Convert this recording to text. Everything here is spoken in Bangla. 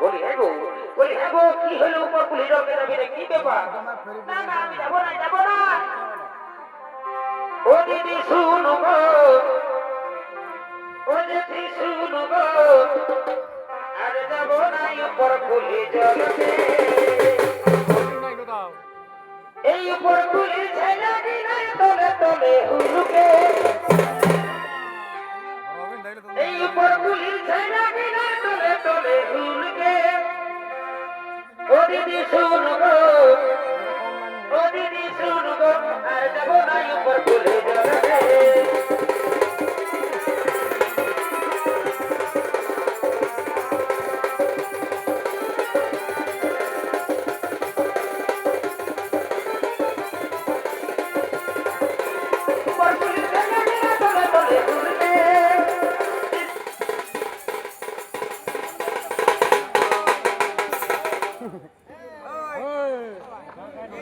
বলি হ্যাঁ গো, বলি হ্যাঁ গো, কি হলো উপর পুলি রবে রবে কি ব্যাপার? না না আমি যাবো না, যাবো না। ও দিদি শুনো গো, ও দিদি শুনো গো, আর যাবো না উপর পুলি জগতে। এই উপর পুলি ছেলে দিলে তলে তলে হুলুকে, এই উপর পুলি ছেলে দিলে তলে তলে হুলুকে। ও দিদি শুনো গো, ও দিদি শুনো গো, আর যাবো না উপর পুলি